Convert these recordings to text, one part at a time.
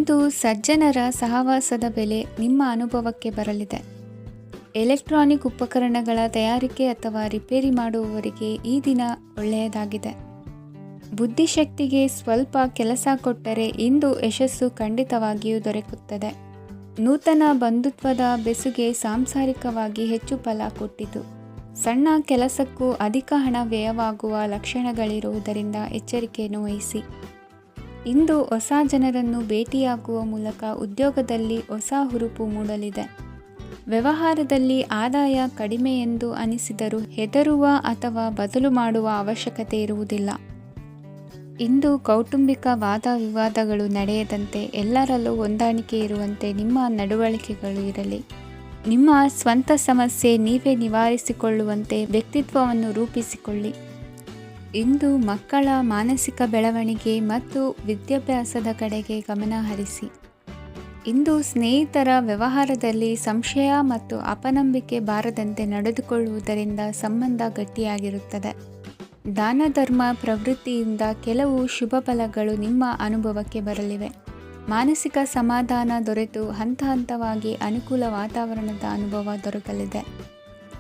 ಇಂದು ಸಜ್ಜನರ ಸಹವಾಸದ ಬೆಲೆ ನಿಮ್ಮ ಅನುಭವಕ್ಕೆ ಬರಲಿದೆ. ಎಲೆಕ್ಟ್ರಾನಿಕ್ ಉಪಕರಣಗಳ ತಯಾರಿಕೆ ಅಥವಾ ರಿಪೇರಿ ಮಾಡುವವರಿಗೆ ಈ ದಿನ ಒಳ್ಳೆಯದಾಗಿದೆ. ಬುದ್ಧಿಶಕ್ತಿಗೆ ಸ್ವಲ್ಪ ಕೆಲಸ ಕೊಟ್ಟರೆ ಇಂದು ಯಶಸ್ಸು ಖಂಡಿತವಾಗಿಯೂ ದೊರಕುತ್ತದೆ. ನೂತನ ಬಂಧುತ್ವದ ಬೆಸುಗೆ ಸಾಂಸಾರಿಕವಾಗಿ ಹೆಚ್ಚು ಫಲ ಕೊಟ್ಟಿತು. ಸಣ್ಣ ಕೆಲಸಕ್ಕೂ ಅಧಿಕ ಹಣ ವ್ಯಯವಾಗುವ ಲಕ್ಷಣಗಳಿರುವುದರಿಂದ ಎಚ್ಚರಿಕೆಯನ್ನು ವಹಿಸಿ. ಇಂದು ಹೊಸ ಜನರನ್ನು ಭೇಟಿಯಾಗುವ ಮೂಲಕ ಉದ್ಯೋಗದಲ್ಲಿ ಹೊಸ ಹುರುಪು ಮೂಡಲಿದೆ. ವ್ಯವಹಾರದಲ್ಲಿ ಆದಾಯ ಕಡಿಮೆ ಎಂದು ಅನಿಸಿದರೂ ಹೆದರುವ ಅಥವಾ ಬದಲು ಮಾಡುವ ಅವಶ್ಯಕತೆ ಇರುವುದಿಲ್ಲ. ಇಂದು ಕೌಟುಂಬಿಕ ವಾದ ವಿವಾದಗಳು ನಡೆಯದಂತೆ ಎಲ್ಲರಲ್ಲೂ ಹೊಂದಾಣಿಕೆ ಇರುವಂತೆ ನಿಮ್ಮ ನಡವಳಿಕೆಗಳು ಇರಲಿ. ನಿಮ್ಮ ಸ್ವಂತ ಸಮಸ್ಯೆ ನೀವೇ ನಿವಾರಿಸಿಕೊಳ್ಳುವಂತೆ ವ್ಯಕ್ತಿತ್ವವನ್ನು ರೂಪಿಸಿಕೊಳ್ಳಿ. ಇಂದು ಮಕ್ಕಳ ಮಾನಸಿಕ ಬೆಳವಣಿಗೆ ಮತ್ತು ವಿದ್ಯಾಭ್ಯಾಸದ ಕಡೆಗೆ ಗಮನ ಹರಿಸಿ. ಇಂದು ಸ್ನೇಹಿತರ ವ್ಯವಹಾರದಲ್ಲಿ ಸಂಶಯ ಮತ್ತು ಅಪನಂಬಿಕೆ ಬಾರದಂತೆ ನಡೆದುಕೊಳ್ಳುವುದರಿಂದ ಸಂಬಂಧ ಗಟ್ಟಿಯಾಗಿರುತ್ತದೆ. ದಾನ ಧರ್ಮ ಪ್ರವೃತ್ತಿಯಿಂದ ಕೆಲವು ಶುಭ ಫಲಗಳು ನಿಮ್ಮ ಅನುಭವಕ್ಕೆ ಬರಲಿವೆ. ಮಾನಸಿಕ ಸಮಾಧಾನ ದೊರೆತು ಹಂತ ಹಂತವಾಗಿ ಅನುಕೂಲ ವಾತಾವರಣದ ಅನುಭವ ದೊರಕಲಿದೆ.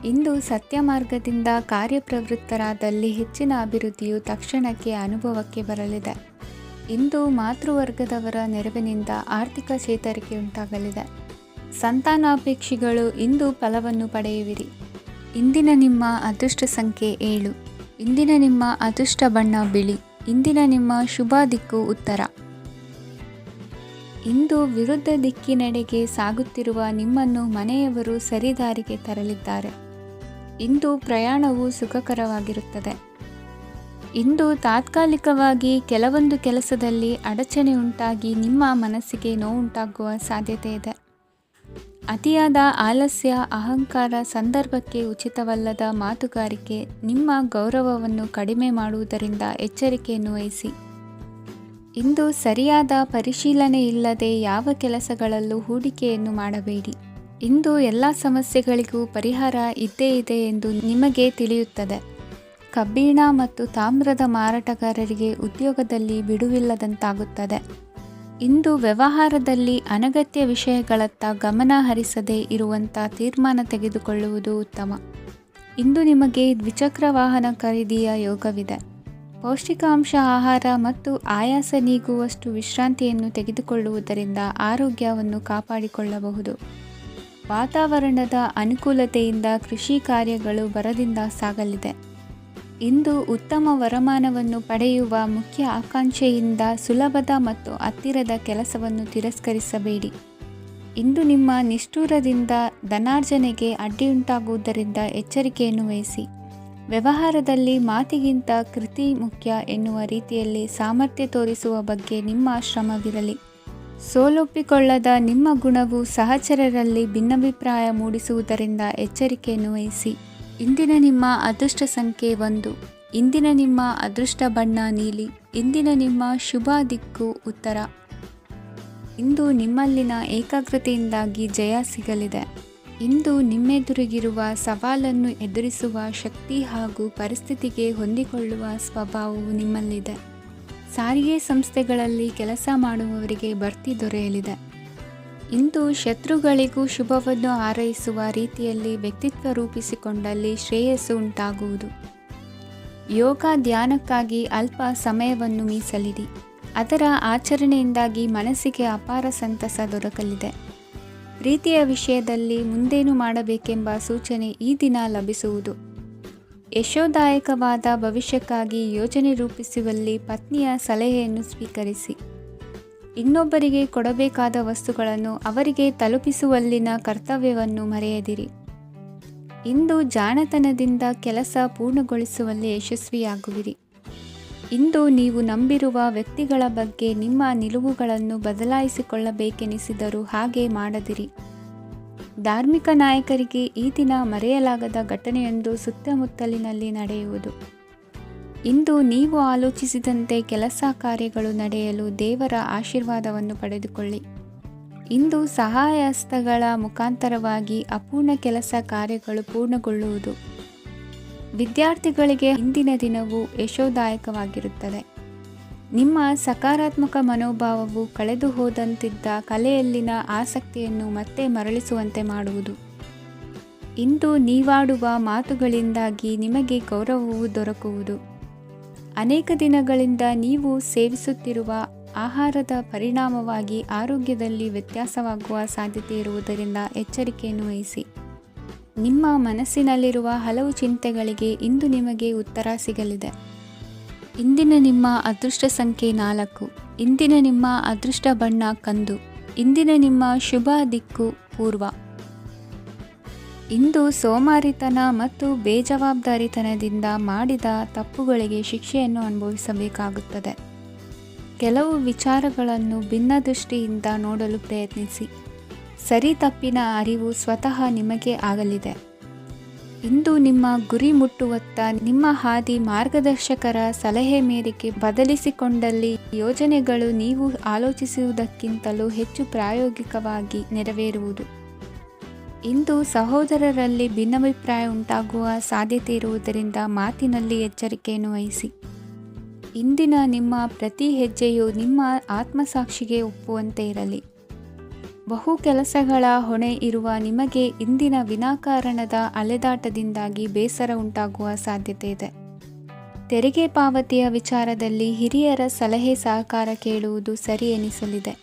ಇಂದು ಸತ್ಯ ಮಾರ್ಗದಿಂದ ಕಾರ್ಯಪ್ರವೃತ್ತರಾದಲ್ಲಿ ಹೆಚ್ಚಿನ ಅಭಿವೃದ್ಧಿಯು ತಕ್ಷಣಕ್ಕೆ ಅನುಭವಕ್ಕೆ ಬರಲಿದೆ. ಇಂದು ಮಾತೃವರ್ಗದವರ ನೆರವಿನಿಂದ ಆರ್ಥಿಕ ಚೇತರಿಕೆ ಉಂಟಾಗಲಿದೆ. ಸಂತಾನಾಪೇಕ್ಷಿಗಳು ಇಂದು ಫಲವನ್ನು ಪಡೆಯುವಿರಿ. ಇಂದಿನ ನಿಮ್ಮ ಅದೃಷ್ಟ ಸಂಖ್ಯೆ 7. ಇಂದಿನ ನಿಮ್ಮ ಅದೃಷ್ಟ ಬಣ್ಣ ಬಿಳಿ. ಇಂದಿನ ನಿಮ್ಮ ಶುಭ ದಿಕ್ಕು ಉತ್ತರ. ಇಂದು ವಿರುದ್ಧ ದಿಕ್ಕಿನೆಡೆಗೆ ಸಾಗುತ್ತಿರುವ ನಿಮ್ಮನ್ನು ಮನೆಯವರು ಸರಿದಾರಿಗೆ ತರಲಿದ್ದಾರೆ. ಇಂದು ಪ್ರಯಾಣವು ಸುಖಕರವಾಗಿರುತ್ತದೆ. ಇಂದು ತಾತ್ಕಾಲಿಕವಾಗಿ ಕೆಲವೊಂದು ಕೆಲಸದಲ್ಲಿ ಅಡಚಣೆ ಉಂಟಾಗಿ ನಿಮ್ಮ ಮನಸ್ಸಿಗೆ ನೋವುಂಟಾಗುವ ಸಾಧ್ಯತೆ ಇದೆ. ಅತಿಯಾದ ಆಲಸ್ಯ, ಅಹಂಕಾರ, ಸಂದರ್ಭಕ್ಕೆ ಉಚಿತವಲ್ಲದ ಮಾತುಗಾರಿಕೆ ನಿಮ್ಮ ಗೌರವವನ್ನು ಕಡಿಮೆ ಮಾಡುವುದರಿಂದ ಎಚ್ಚರಿಕೆಯನ್ನು ವಹಿಸಿ. ಇಂದು ಸರಿಯಾದ ಪರಿಶೀಲನೆ ಇಲ್ಲದೆ ಯಾವ ಕೆಲಸಗಳಲ್ಲೂ ಹೂಡಿಕೆಯನ್ನು ಮಾಡಬೇಡಿ. ಇಂದು ಎಲ್ಲ ಸಮಸ್ಯೆಗಳಿಗೂ ಪರಿಹಾರ ಇದ್ದೇ ಇದೆ ಎಂದು ನಿಮಗೆ ತಿಳಿಯುತ್ತದೆ. ಕಬ್ಬಿಣ ಮತ್ತು ತಾಮ್ರದ ಮಾರಾಟಗಾರರಿಗೆ ಉದ್ಯೋಗದಲ್ಲಿ ಬಿಡುವಿಲ್ಲದಂತಾಗುತ್ತದೆ. ಇಂದು ವ್ಯವಹಾರದಲ್ಲಿ ಅನಗತ್ಯ ವಿಷಯಗಳತ್ತ ಗಮನ ಹರಿಸದೇ ಇರುವಂಥ ತೀರ್ಮಾನ ತೆಗೆದುಕೊಳ್ಳುವುದು ಉತ್ತಮ. ಇಂದು ನಿಮಗೆ ದ್ವಿಚಕ್ರ ವಾಹನ ಖರೀದಿಯ ಯೋಗವಿದೆ. ಪೌಷ್ಟಿಕಾಂಶ ಆಹಾರ ಮತ್ತು ಆಯಾಸ ನೀಗುವಷ್ಟು ವಿಶ್ರಾಂತಿಯನ್ನು ತೆಗೆದುಕೊಳ್ಳುವುದರಿಂದ ಆರೋಗ್ಯವನ್ನು ಕಾಪಾಡಿಕೊಳ್ಳಬಹುದು. ವಾತಾವರಣದ ಅನುಕೂಲತೆಯಿಂದ ಕೃಷಿ ಕಾರ್ಯಗಳು ಭರದಿಂದ ಸಾಗಲಿದೆ. ಇಂದು ಉತ್ತಮ ವರಮಾನವನ್ನು ಪಡೆಯುವ ಮುಖ್ಯ ಆಕಾಂಕ್ಷೆಯಿಂದ ಸುಲಭದ ಮತ್ತು ಹತ್ತಿರದ ಕೆಲಸವನ್ನು ತಿರಸ್ಕರಿಸಬೇಡಿ. ಇಂದು ನಿಮ್ಮ ನಿಷ್ಠುರದಿಂದ ಧನಾರ್ಜನೆಗೆ ಅಡ್ಡಿಯುಂಟಾಗುವುದರಿಂದ ಎಚ್ಚರಿಕೆಯನ್ನು ವಹಿಸಿ. ವ್ಯವಹಾರದಲ್ಲಿ ಮಾತಿಗಿಂತ ಕೃತಿ ಮುಖ್ಯ ಎನ್ನುವ ರೀತಿಯಲ್ಲಿ ಸಾಮರ್ಥ್ಯ ತೋರಿಸುವ ಬಗ್ಗೆ ನಿಮ್ಮ ಶ್ರಮವಿರಲಿ. ಸೋಲೊಪ್ಪಿಕೊಳ್ಳದ ನಿಮ್ಮ ಗುಣವು ಸಹಚರರಲ್ಲಿ ಭಿನ್ನಾಭಿಪ್ರಾಯ ಮೂಡಿಸುವುದರಿಂದ ಎಚ್ಚರಿಕೆಯನ್ನು ವಹಿಸಿ. ಇಂದಿನ ನಿಮ್ಮ ಅದೃಷ್ಟ ಸಂಖ್ಯೆ 1. ಇಂದಿನ ನಿಮ್ಮ ಅದೃಷ್ಟ ಬಣ್ಣ ನೀಲಿ. ಇಂದಿನ ನಿಮ್ಮ ಶುಭ ದಿಕ್ಕು ಉತ್ತರ. ಇಂದು ನಿಮ್ಮಲ್ಲಿನ ಏಕಾಗ್ರತೆಯಿಂದಾಗಿ ಜಯ ಸಿಗಲಿದೆ. ಇಂದು ನಿಮ್ಮೆದುರಿಗಿರುವ ಸವಾಲನ್ನು ಎದುರಿಸುವ ಶಕ್ತಿ ಹಾಗೂ ಪರಿಸ್ಥಿತಿಗೆ ಹೊಂದಿಕೊಳ್ಳುವ ಸ್ವಭಾವವು ನಿಮ್ಮಲ್ಲಿದೆ. ಸಾರಿಗೆ ಸಂಸ್ಥೆಗಳಲ್ಲಿ ಕೆಲಸ ಮಾಡುವವರಿಗೆ ಬಡ್ತಿ ದೊರೆಯಲಿದೆ. ಇಂದು ಶತ್ರುಗಳಿಗೂ ಶುಭವನ್ನು ಹಾರೈಸುವ ರೀತಿಯಲ್ಲಿ ವ್ಯಕ್ತಿತ್ವ ರೂಪಿಸಿಕೊಂಡಲ್ಲಿ ಶ್ರೇಯಸ್ಸು ಉಂಟಾಗುವುದು. ಯೋಗ ಧ್ಯಾನಕ್ಕಾಗಿ ಅಲ್ಪ ಸಮಯವನ್ನು ಮೀಸಲಿಡಿ. ಅದರ ಆಚರಣೆಯಿಂದಾಗಿ ಮನಸ್ಸಿಗೆ ಅಪಾರ ಸಂತಸ ದೊರಕಲಿದೆ. ಪ್ರೀತಿಯ ವಿಷಯದಲ್ಲಿ ಮುಂದೇನು ಮಾಡಬೇಕೆಂಬ ಸೂಚನೆ ಈ ದಿನ ಲಭಿಸುವುದು. ಯಶೋದಾಯಕವಾದ ಭವಿಷ್ಯಕ್ಕಾಗಿ ಯೋಜನೆ ರೂಪಿಸುವಲ್ಲಿ ಪತ್ನಿಯ ಸಲಹೆಯನ್ನು ಸ್ವೀಕರಿಸಿ. ಇನ್ನೊಬ್ಬರಿಗೆ ಕೊಡಬೇಕಾದ ವಸ್ತುಗಳನ್ನು ಅವರಿಗೆ ತಲುಪಿಸುವಲ್ಲಿನ ಕರ್ತವ್ಯವನ್ನು ಮರೆಯದಿರಿ. ಇಂದು ಜಾಣತನದಿಂದ ಕೆಲಸ ಪೂರ್ಣಗೊಳಿಸುವಲ್ಲಿ ಯಶಸ್ವಿಯಾಗುವಿರಿ. ಇಂದು ನೀವು ನಂಬಿರುವ ವ್ಯಕ್ತಿಗಳ ಬಗ್ಗೆ ನಿಮ್ಮ ನಿಲುವುಗಳನ್ನು ಬದಲಾಯಿಸಿಕೊಳ್ಳಬೇಕೆನಿಸಿದರೂ ಹಾಗೆ ಮಾಡದಿರಿ. ಧಾರ್ಮಿಕ ನಾಯಕರಿಗೆ ಈ ದಿನ ಮರೆಯಲಾಗದ ಘಟನೆಯೊಂದು ಸುತ್ತಮುತ್ತಲಿನಲ್ಲಿ ನಡೆಯುವುದು. ಇಂದು ನೀವು ಆಲೋಚಿಸಿದಂತೆ ಕೆಲಸ ಕಾರ್ಯಗಳು ನಡೆಯಲು ದೇವರ ಆಶೀರ್ವಾದವನ್ನು ಪಡೆದುಕೊಳ್ಳಿ. ಇಂದು ಸಹಾಯ ಹಸ್ತಗಳ ಮುಖಾಂತರವಾಗಿ ಅಪೂರ್ಣ ಕೆಲಸ ಕಾರ್ಯಗಳು ಪೂರ್ಣಗೊಳ್ಳುವುದು. ವಿದ್ಯಾರ್ಥಿಗಳಿಗೆ ಇಂದಿನ ದಿನವು ಯಶೋದಾಯಕವಾಗಿರುತ್ತದೆ. ನಿಮ್ಮ ಸಕಾರಾತ್ಮಕ ಮನೋಭಾವವು ಕಳೆದು ಹೋದಂತಿದ್ದ ಕಲೆಯಲ್ಲಿನ ಆಸಕ್ತಿಯನ್ನು ಮತ್ತೆ ಮರಳಿಸುವಂತೆ ಮಾಡುವುದು. ಇಂದು ನೀವಾಡುವ ಮಾತುಗಳಿಂದಾಗಿ ನಿಮಗೆ ಗೌರವವು ದೊರಕುವುದು. ಅನೇಕ ದಿನಗಳಿಂದ ನೀವು ಸೇವಿಸುತ್ತಿರುವ ಆಹಾರದ ಪರಿಣಾಮವಾಗಿ ಆರೋಗ್ಯದಲ್ಲಿ ವ್ಯತ್ಯಾಸವಾಗುವ ಸಾಧ್ಯತೆ ಇರುವುದರಿಂದ ಎಚ್ಚರಿಕೆಯನ್ನು ವಹಿಸಿ. ನಿಮ್ಮ ಮನಸ್ಸಿನಲ್ಲಿರುವ ಹಲವು ಚಿಂತೆಗಳಿಗೆ ಇಂದು ನಿಮಗೆ ಉತ್ತರ ಸಿಗಲಿದೆ. ಇಂದಿನ ನಿಮ್ಮ ಅದೃಷ್ಟ ಸಂಖ್ಯೆ 4. ಇಂದಿನ ನಿಮ್ಮ ಅದೃಷ್ಟ ಬಣ್ಣ ಕಂದು. ಇಂದಿನ ನಿಮ್ಮ ಶುಭ ದಿಕ್ಕು ಪೂರ್ವ. ಇಂದು ಸೋಮಾರಿತನ ಮತ್ತು ಬೇಜವಾಬ್ದಾರಿತನದಿಂದ ಮಾಡಿದ ತಪ್ಪುಗಳಿಗೆ ಶಿಕ್ಷೆಯನ್ನು ಅನುಭವಿಸಬೇಕಾಗುತ್ತದೆ. ಕೆಲವು ವಿಚಾರಗಳನ್ನು ಭಿನ್ನ ದೃಷ್ಟಿಯಿಂದ ನೋಡಲು ಪ್ರಯತ್ನಿಸಿ. ಸರಿ ತಪ್ಪಿನ ಅರಿವು ಸ್ವತಃ ನಿಮಗೆ ಆಗಲಿದೆ. ಇಂದು ನಿಮ್ಮ ಗುರಿ ಮುಟ್ಟುವತ್ತ ನಿಮ್ಮ ಹಾದಿ ಮಾರ್ಗದರ್ಶಕರ ಸಲಹೆ ಮೇರೆಗೆ ಬದಲಿಸಿಕೊಂಡಲ್ಲಿ ಯೋಜನೆಗಳು ನೀವು ಆಲೋಚಿಸುವುದಕ್ಕಿಂತಲೂ ಹೆಚ್ಚು ಪ್ರಾಯೋಗಿಕವಾಗಿ ನೆರವೇರುವುದು. ಇಂದು ಸಹೋದರರಲ್ಲಿ ಭಿನ್ನಾಭಿಪ್ರಾಯ ಉಂಟಾಗುವ ಸಾಧ್ಯತೆ ಇರುವುದರಿಂದ ಮಾತಿನಲ್ಲಿ ಎಚ್ಚರಿಕೆಯನ್ನು ವಹಿಸಿ. ಇಂದಿನ ನಿಮ್ಮ ಪ್ರತಿ ಹೆಜ್ಜೆಯು ನಿಮ್ಮ ಆತ್ಮಸಾಕ್ಷಿಗೆ ಒಪ್ಪುವಂತೆ ಇರಲಿ. ಬಹು ಕೆಲಸಗಳ ಹೊಣೆ ಇರುವ ನಿಮಗೆ ಇಂದಿನ ವಿನಾಕಾರಣದ ಅಲೆದಾಟದಿಂದಾಗಿ ಬೇಸರ ಉಂಟಾಗುವ ಸಾಧ್ಯತೆ ಇದೆ. ತೆರಿಗೆ ಪಾವತಿಯ ವಿಚಾರದಲ್ಲಿ ಹಿರಿಯರ ಸಲಹೆ ಸಹಕಾರ ಕೇಳುವುದು ಸರಿ ಎನಿಸಲಿದೆ.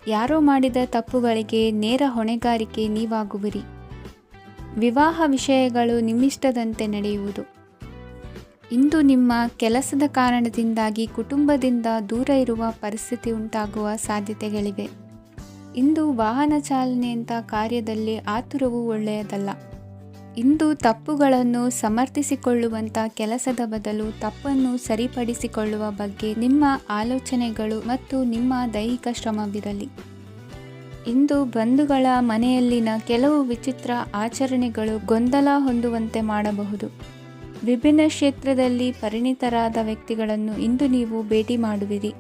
ಯಾರೋ ಮಾಡಿದ ತಪ್ಪುಗಳಿಗೆ ನೇರ ಹೊಣೆಗಾರಿಕೆ ನೀವಾಗುವಿರಿ. ವಿವಾಹ ವಿಷಯಗಳು ನಿಮ್ಮಿಷ್ಟದಂತೆ ನಡೆಯುವುದು. ಇಂದು ನಿಮ್ಮ ಕೆಲಸದ ಕಾರಣದಿಂದಾಗಿ ಕುಟುಂಬದಿಂದ ದೂರ ಇರುವ ಪರಿಸ್ಥಿತಿ ಉಂಟಾಗುವ ಸಾಧ್ಯತೆಗಳಿವೆ. ಇಂದು ವಾಹನ ಚಾಲನೆಯಂಥ ಕಾರ್ಯದಲ್ಲಿ ಆತುರವು ಒಳ್ಳೆಯದಲ್ಲ. ಇಂದು ತಪ್ಪುಗಳನ್ನು ಸಮರ್ಥಿಸಿಕೊಳ್ಳುವಂಥ ಕೆಲಸದ ಬದಲು ತಪ್ಪನ್ನು ಸರಿಪಡಿಸಿಕೊಳ್ಳುವ ಬಗ್ಗೆ ನಿಮ್ಮ ಆಲೋಚನೆಗಳು ಮತ್ತು ನಿಮ್ಮ ದೈಹಿಕ ಶ್ರಮವಿರಲಿ. ಇಂದು ಬಂಧುಗಳ ಮನೆಯಲ್ಲಿನ ಕೆಲವು ವಿಚಿತ್ರ ಆಚರಣೆಗಳು ಗೊಂದಲ ಹೊಂದುವಂತೆ ಮಾಡಬಹುದು. ವಿಭಿನ್ನ ಕ್ಷೇತ್ರದಲ್ಲಿ ಪರಿಣಿತರಾದ ವ್ಯಕ್ತಿಗಳನ್ನು ಇಂದು ನೀವು ಭೇಟಿ ಮಾಡುವಿರಿ.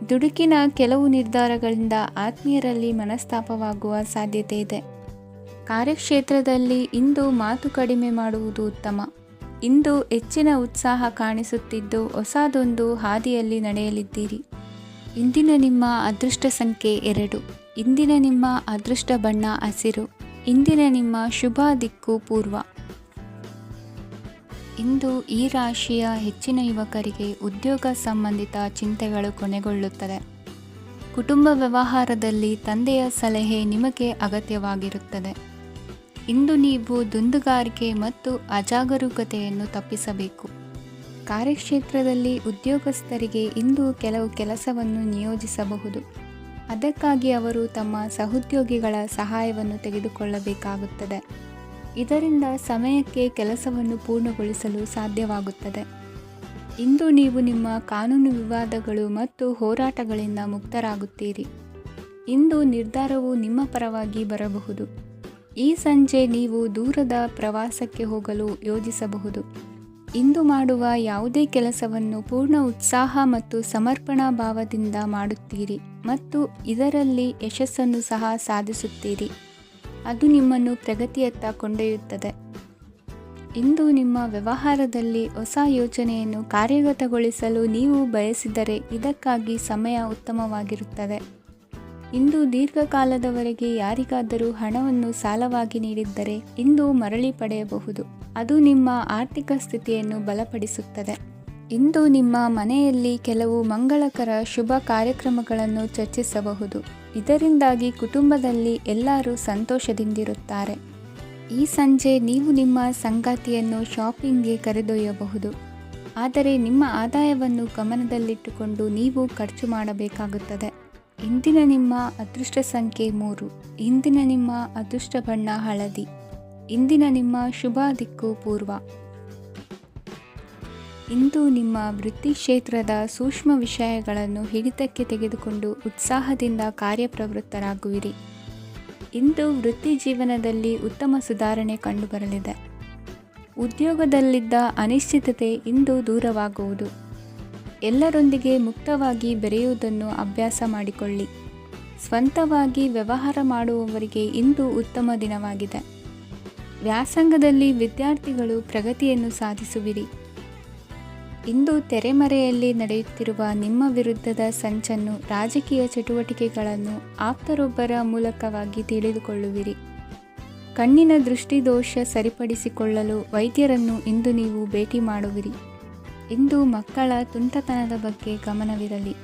ದುಡುಕಿನ ಕೆಲವು ನಿರ್ಧಾರಗಳಿಂದ ಆತ್ಮೀಯರಲ್ಲಿ ಮನಸ್ತಾಪವಾಗುವ ಸಾಧ್ಯತೆ ಇದೆ. ಕಾರ್ಯಕ್ಷೇತ್ರದಲ್ಲಿ ಇಂದು ಮಾತು ಕಡಿಮೆ ಮಾಡುವುದು ಉತ್ತಮ. ಇಂದು ಹೆಚ್ಚಿನ ಉತ್ಸಾಹ ಕಾಣಿಸುತ್ತಿದ್ದು ಹೊಸದೊಂದು ಹಾದಿಯಲ್ಲಿ ನಡೆಯಲಿದ್ದೀರಿ. ಇಂದಿನ ನಿಮ್ಮ ಅದೃಷ್ಟ ಸಂಖ್ಯೆ 2. ಇಂದಿನ ನಿಮ್ಮ ಅದೃಷ್ಟ ಬಣ್ಣ ಹಸಿರು. ಇಂದಿನ ನಿಮ್ಮ ಶುಭ ದಿಕ್ಕು ಪೂರ್ವ. ಇಂದು ಈ ರಾಶಿಯ ಹೆಚ್ಚಿನ ಯುವಕರಿಗೆ ಉದ್ಯೋಗ ಸಂಬಂಧಿತ ಚಿಂತೆಗಳು ಕೊನೆಗೊಳ್ಳುತ್ತದೆ. ಕುಟುಂಬ ವ್ಯವಹಾರದಲ್ಲಿ ತಂದೆಯ ಸಲಹೆ ನಿಮಗೆ ಅಗತ್ಯವಾಗಿರುತ್ತದೆ. ಇಂದು ನೀವು ದುಂದುಗಾರಿಕೆ ಮತ್ತು ಅಜಾಗರೂಕತೆಯನ್ನು ತಪ್ಪಿಸಬೇಕು. ಕಾರ್ಯಕ್ಷೇತ್ರದಲ್ಲಿ ಉದ್ಯೋಗಸ್ಥರಿಗೆ ಇಂದು ಕೆಲವು ಕೆಲಸವನ್ನು ನಿಯೋಜಿಸಬಹುದು. ಅದಕ್ಕಾಗಿ ಅವರು ತಮ್ಮ ಸಹೋದ್ಯೋಗಿಗಳ ಸಹಾಯವನ್ನು ತೆಗೆದುಕೊಳ್ಳಬೇಕಾಗುತ್ತದೆ. ಇದರಿಂದ ಸಮಯಕ್ಕೆ ಕೆಲಸವನ್ನು ಪೂರ್ಣಗೊಳಿಸಲು ಸಾಧ್ಯವಾಗುತ್ತದೆ. ಇಂದು ನೀವು ನಿಮ್ಮ ಕಾನೂನು ವಿವಾದಗಳು ಮತ್ತು ಹೋರಾಟಗಳಿಂದ ಮುಕ್ತರಾಗುತ್ತೀರಿ. ಇಂದು ನಿರ್ಧಾರವು ನಿಮ್ಮ ಪರವಾಗಿ ಬರಬಹುದು. ಈ ಸಂಜೆ ನೀವು ದೂರದ ಪ್ರವಾಸಕ್ಕೆ ಹೋಗಲು ಯೋಜಿಸಬಹುದು. ಇಂದು ಮಾಡುವ ಯಾವುದೇ ಕೆಲಸವನ್ನು ಪೂರ್ಣ ಉತ್ಸಾಹ ಮತ್ತು ಸಮರ್ಪಣಾ ಭಾವದಿಂದ ಮಾಡುತ್ತೀರಿ ಮತ್ತು ಇದರಲ್ಲಿ ಯಶಸ್ಸನ್ನು ಸಹ ಸಾಧಿಸುತ್ತೀರಿ. ಅದು ನಿಮ್ಮನ್ನು ಪ್ರಗತಿಯತ್ತ ಕೊಂಡೊಯ್ಯುತ್ತದೆ. ಇಂದು ನಿಮ್ಮ ವ್ಯವಹಾರದಲ್ಲಿ ಹೊಸ ಯೋಜನೆಯನ್ನು ಕಾರ್ಯಗತಗೊಳಿಸಲು ನೀವು ಬಯಸಿದರೆ ಇದಕ್ಕಾಗಿ ಸಮಯ ಉತ್ತಮವಾಗಿರುತ್ತದೆ. ಇಂದು ದೀರ್ಘಕಾಲದವರೆಗೆ ಯಾರಿಗಾದರೂ ಹಣವನ್ನು ಸಾಲವಾಗಿ ನೀಡಿದ್ದರೆ ಇಂದು ಮರಳಿ ಪಡೆಯಬಹುದು. ಅದು ನಿಮ್ಮ ಆರ್ಥಿಕ ಸ್ಥಿತಿಯನ್ನು ಬಲಪಡಿಸುತ್ತದೆ. ಇಂದು ನಿಮ್ಮ ಮನೆಯಲ್ಲಿ ಕೆಲವು ಮಂಗಳಕರ ಶುಭ ಕಾರ್ಯಕ್ರಮಗಳನ್ನು ಚರ್ಚಿಸಬಹುದು. ಇದರಿಂದಾಗಿ ಕುಟುಂಬದಲ್ಲಿ ಎಲ್ಲರೂ ಸಂತೋಷದಿಂದಿರುತ್ತಾರೆ. ಈ ಸಂಜೆ ನೀವು ನಿಮ್ಮ ಸಂಗಾತಿಯನ್ನು ಶಾಪಿಂಗ್ಗೆ ಕರೆದೊಯ್ಯಬಹುದು. ಆದರೆ ನಿಮ್ಮ ಆದಾಯವನ್ನು ಗಮನದಲ್ಲಿಟ್ಟುಕೊಂಡು ನೀವು ಖರ್ಚು ಮಾಡಬೇಕಾಗುತ್ತದೆ. ಇಂದಿನ ನಿಮ್ಮ ಅದೃಷ್ಟ ಸಂಖ್ಯೆ 3. ಇಂದಿನ ನಿಮ್ಮ ಅದೃಷ್ಟ ಬಣ್ಣ ಹಳದಿ. ಇಂದಿನ ನಿಮ್ಮ ಶುಭ ದಿಕ್ಕು ಪೂರ್ವ. ಇಂದು ನಿಮ್ಮ ವೃತ್ತಿ ಕ್ಷೇತ್ರದ ಸೂಕ್ಷ್ಮ ವಿಷಯಗಳನ್ನು ಹಿಡಿತಕ್ಕೆ ತೆಗೆದುಕೊಂಡು ಉತ್ಸಾಹದಿಂದ ಕಾರ್ಯಪ್ರವೃತ್ತರಾಗುವಿರಿ. ಇಂದು ವೃತ್ತಿ ಜೀವನದಲ್ಲಿ ಉತ್ತಮ ಸುಧಾರಣೆ ಕಂಡುಬರಲಿದೆ. ಉದ್ಯೋಗದಲ್ಲಿದ್ದ ಅನಿಶ್ಚಿತತೆ ಇಂದು ದೂರವಾಗುವುದು. ಎಲ್ಲರೊಂದಿಗೆ ಮುಕ್ತವಾಗಿ ಬೆರೆಯುವುದನ್ನು ಅಭ್ಯಾಸ ಮಾಡಿಕೊಳ್ಳಿ. ಸ್ವಂತವಾಗಿ ವ್ಯವಹಾರ ಮಾಡುವವರಿಗೆ ಇಂದು ಉತ್ತಮ ದಿನವಾಗಿದೆ. ವ್ಯಾಸಂಗದಲ್ಲಿ ವಿದ್ಯಾರ್ಥಿಗಳು ಪ್ರಗತಿಯನ್ನು ಸಾಧಿಸುವಿರಿ. ಇಂದು ತೆರೆಮರೆಯಲ್ಲಿ ನಡೆಯುತ್ತಿರುವ ನಿಮ್ಮ ವಿರುದ್ಧದ ಸಂಚನ್ನು, ರಾಜಕೀಯ ಚಟುವಟಿಕೆಗಳನ್ನು ಆಪ್ತರೊಬ್ಬರ ಮೂಲಕವಾಗಿ ತಿಳಿದುಕೊಳ್ಳುವಿರಿ. ಕಣ್ಣಿನ ದೃಷ್ಟಿದೋಷ ಸರಿಪಡಿಸಿಕೊಳ್ಳಲು ವೈದ್ಯರನ್ನು ಇಂದು ನೀವು ಭೇಟಿ ಮಾಡುವಿರಿ. ಇಂದು ಮಕ್ಕಳ ತುಂಟತನದ ಬಗ್ಗೆ ಗಮನವಿರಲಿ.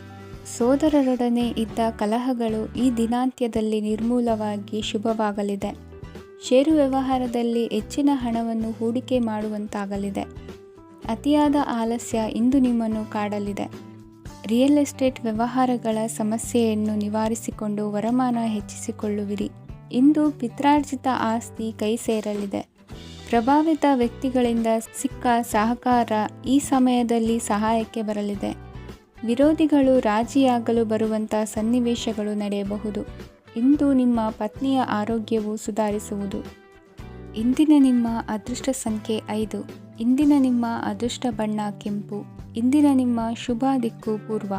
ಸೋದರರೊಡನೆ ಇದ್ದ ಕಲಹಗಳು ಈ ದಿನಾಂತ್ಯದಲ್ಲಿ ನಿರ್ಮೂಲವಾಗಿ ಶುಭವಾಗಲಿದೆ. ಷೇರು ವ್ಯವಹಾರದಲ್ಲಿ ಹೆಚ್ಚಿನ ಹಣವನ್ನು ಹೂಡಿಕೆ ಮಾಡುವಂತಾಗಲಿದೆ. ಅತಿಯಾದ ಆಲಸ್ಯ ಇಂದು ನಿಮ್ಮನ್ನು ಕಾಡಲಿದೆ. ರಿಯಲ್ ಎಸ್ಟೇಟ್ ವ್ಯವಹಾರಗಳ ಸಮಸ್ಯೆಯನ್ನು ನಿವಾರಿಸಿಕೊಂಡು ವರಮಾನ ಹೆಚ್ಚಿಸಿಕೊಳ್ಳುವಿರಿ. ಇಂದು ಪಿತ್ರಾರ್ಜಿತ ಆಸ್ತಿ ಕೈ ಸೇರಲಿದೆ. ಪ್ರಭಾವಿತ ವ್ಯಕ್ತಿಗಳಿಂದ ಸಿಕ್ಕ ಸಹಕಾರ ಈ ಸಮಯದಲ್ಲಿ ಸಹಾಯಕ್ಕೆ ಬರಲಿದೆ. ವಿರೋಧಿಗಳು ರಾಜಿಯಾಗಲು ಬರುವಂಥ ಸನ್ನಿವೇಶಗಳು ನಡೆಯಬಹುದು. ಇಂದು ನಿಮ್ಮ ಪತ್ನಿಯ ಆರೋಗ್ಯವು ಸುಧಾರಿಸುವುದು. ಇಂದಿನ ನಿಮ್ಮ ಅದೃಷ್ಟ ಸಂಖ್ಯೆ 5. ಇಂದಿನ ನಿಮ್ಮ ಅದೃಷ್ಟ ಬಣ್ಣ ಕೆಂಪು. ಇಂದಿನ ನಿಮ್ಮ ಶುಭ ದಿಕ್ಕು ಪೂರ್ವ.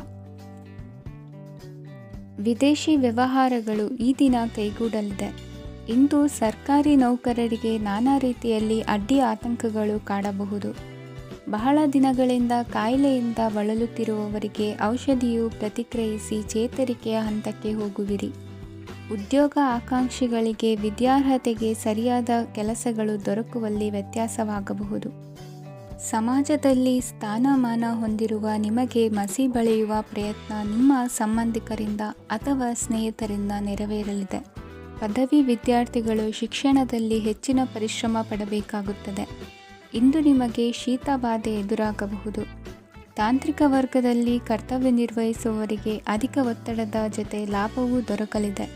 ವಿದೇಶಿ ವ್ಯವಹಾರಗಳು ಈ ದಿನ ಕೈಗೂಡಲಿದೆ. ಇಂದು ಸರ್ಕಾರಿ ನೌಕರರಿಗೆ ನಾನಾ ರೀತಿಯಲ್ಲಿ ಅಡ್ಡಿ ಆತಂಕಗಳು ಕಾಡಬಹುದು. ಬಹಳ ದಿನಗಳಿಂದ ಕಾಯಿಲೆಯಿಂದ ಬಳಲುತ್ತಿರುವವರಿಗೆ ಔಷಧಿಯು ಪ್ರತಿಕ್ರಿಯಿಸಿ ಚೇತರಿಕೆಯ ಹಂತಕ್ಕೆ ಹೋಗುವಿರಿ. ಉದ್ಯೋಗ ಆಕಾಂಕ್ಷಿಗಳಿಗೆ ವಿದ್ಯಾರ್ಹತೆಗೆ ಸರಿಯಾದ ಕೆಲಸಗಳು ದೊರಕುವಲ್ಲಿ ವ್ಯತ್ಯಾಸವಾಗಬಹುದು. ಸಮಾಜದಲ್ಲಿ ಸ್ಥಾನಮಾನ ಹೊಂದಿರುವ ನಿಮಗೆ ಮಸಿ ಬಳಿಯುವ ಪ್ರಯತ್ನ ನಿಮ್ಮ ಸಂಬಂಧಿಕರಿಂದ ಅಥವಾ ಸ್ನೇಹಿತರಿಂದ ನೆರವೇರಲಿದೆ. ಪದವಿ ವಿದ್ಯಾರ್ಥಿಗಳು ಶಿಕ್ಷಣದಲ್ಲಿ ಹೆಚ್ಚಿನ ಪರಿಶ್ರಮ ಪಡಬೇಕಾಗುತ್ತದೆ. ಇಂದು ನಿಮಗೆ ಶೀತಬಾಧೆ ಎದುರಾಗಬಹುದು. ತಾಂತ್ರಿಕ ವರ್ಗದಲ್ಲಿ ಕರ್ತವ್ಯ ನಿರ್ವಹಿಸುವವರಿಗೆ ಅಧಿಕ ಒತ್ತಡದ ಜೊತೆ ಲಾಭವೂ ದೊರಕಲಿದೆ.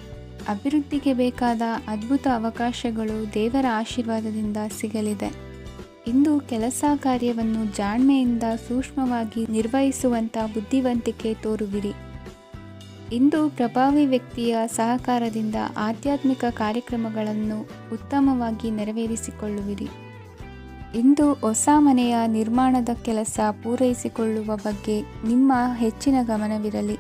ಅಭಿವೃದ್ಧಿಗೆ ಬೇಕಾದ ಅದ್ಭುತ ಅವಕಾಶಗಳು ದೇವರ ಆಶೀರ್ವಾದದಿಂದ ಸಿಗಲಿದೆ. ಇಂದು ಕೆಲಸ ಕಾರ್ಯವನ್ನು ಜಾಣ್ಮೆಯಿಂದ ಸೂಕ್ಷ್ಮವಾಗಿ ನಿರ್ವಹಿಸುವಂಥ ಬುದ್ಧಿವಂತಿಕೆ ತೋರುವಿರಿ. ಇಂದು ಪ್ರಭಾವಿ ವ್ಯಕ್ತಿಯ ಸಹಕಾರದಿಂದ ಆಧ್ಯಾತ್ಮಿಕ ಕಾರ್ಯಕ್ರಮಗಳನ್ನು ಉತ್ತಮವಾಗಿ ನೆರವೇರಿಸಿಕೊಳ್ಳುವಿರಿ. ಇಂದು ಹೊಸ ಮನೆಯ ನಿರ್ಮಾಣದ ಕೆಲಸ ಪೂರೈಸಿಕೊಳ್ಳುವ ಬಗ್ಗೆ ನಿಮ್ಮ ಹೆಚ್ಚಿನ ಗಮನವಿರಲಿ.